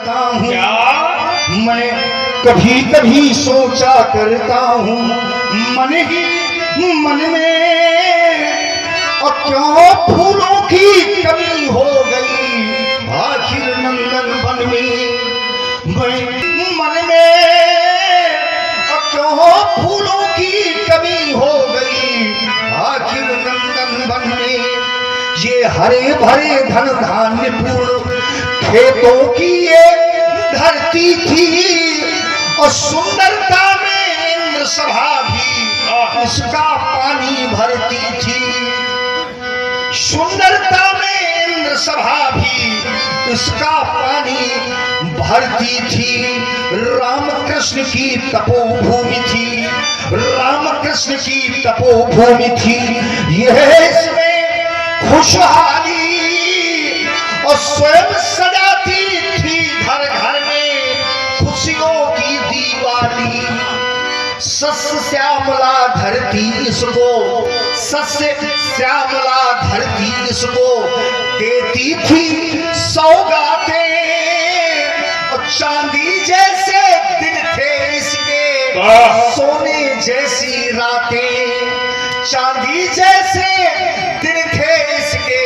करता हूँ, मैं कभी कभी सोचा करता हूँ मन ही मन में, और क्यों फूलों की कमी हो गई आखिर नंदन वन में। मैं मन में, और क्यों फूलों की कमी हो गई आखिर नंदन वन में। ये हरे भरे धन धान्य पूर्ण खेतों की ये धरती थी, और सुंदरता में इंद्र सभा भी इसका पानी भरती थी। सुंदरता में इंद्र सभा भी इसका पानी भरती थी। राम कृष्ण की तपोभूमि थी, राम कृष्ण की तपोभूमि थी। यह इसमें खुशहाली और स्वयं सजाती थी घर घर में खुशियों की दीवाली। सस्य श्यामला धरती इसको, सस्य श्यामला धरती इसको देती थी सौगातें, और चांदी जैसे दिन थे इसके, सोने जैसी रातें। चांदी जैसे दिन थे इसके,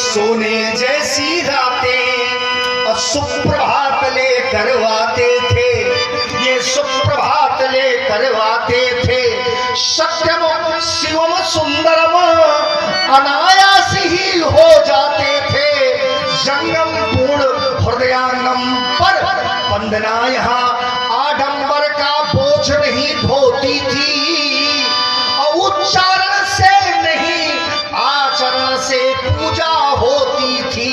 सोने जैसी रातें। और सुप्रभात ले करवाते थे, ये सुप्रभात ले करवाते थे। सत्यम शिवम सुंदरम अनायास ही हो जाते थे। जंगम पूर्ण हृदयानम पर वंदना यहाँ आडंबर का बोझ नहीं ढोती थी, और उच्चारण से नहीं आचरण से पूजा होती थी।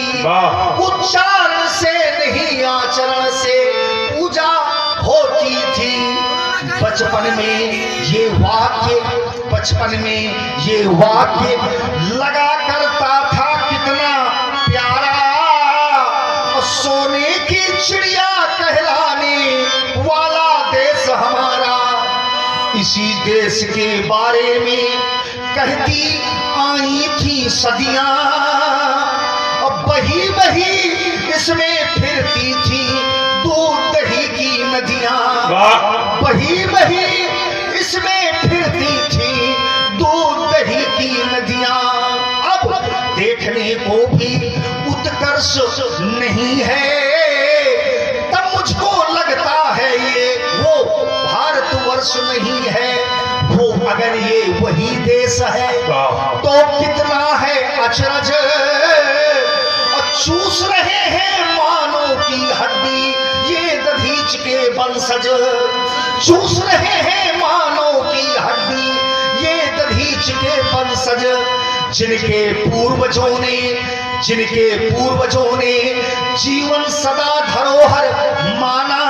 उच्चारण से नहीं आचरण से पूजा होती थी। बचपन में ये वाक्य, बचपन में ये वाक्य लगा करता था कितना प्यारा, और सोने की चिड़िया कहलाने वाला देश हमारा। इसी देश के बारे में कहती आई थी सदियां, और बही बही इसमें फिरती थी दूध दही की नदियां। बही बही इसमें फिरती थी दूध दही की नदियां। अब देखने को भी उत्कर्ष नहीं है, तब मुझको लगता है ये वो भारतवर्ष नहीं है। वो अगर ये वही देश है तो कितना है अचरज, और चूस रहे हैं मानव की हड्डी ये दधीच के वंशज। चूस रहे हैं मानव की हड्डी ये दधीच के वंशज। जिनके पूर्वजों ने जीवन सदा धरोहर माना,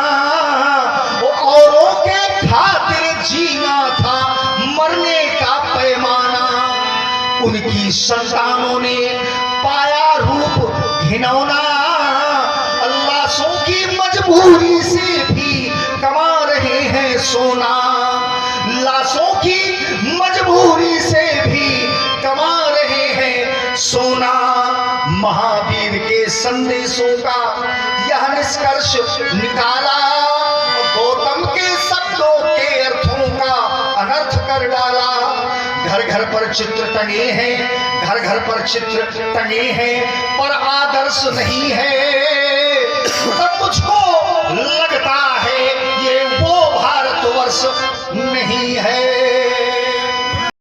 वो औरों के खातिर जीना था मरने का पैमाना। उनकी संतानों ने पाया रूप घिनौना, लाशों की मजबूरी से भी कमा रहे हैं सोना। लाशों की मजबूरी से भी कमा रहे हैं सोना। महावीर के संदेशों का यह निष्कर्ष निकाला, गौतम के शब्दों के अर्थों का अनर्थ कर डाला। घर घर पर चित्र टंगे हैं, घर घर पर चित्र टंगे हैं, पर आदर्श नहीं है। तब मुझको लगता है ये वो भारतवर्ष नहीं है।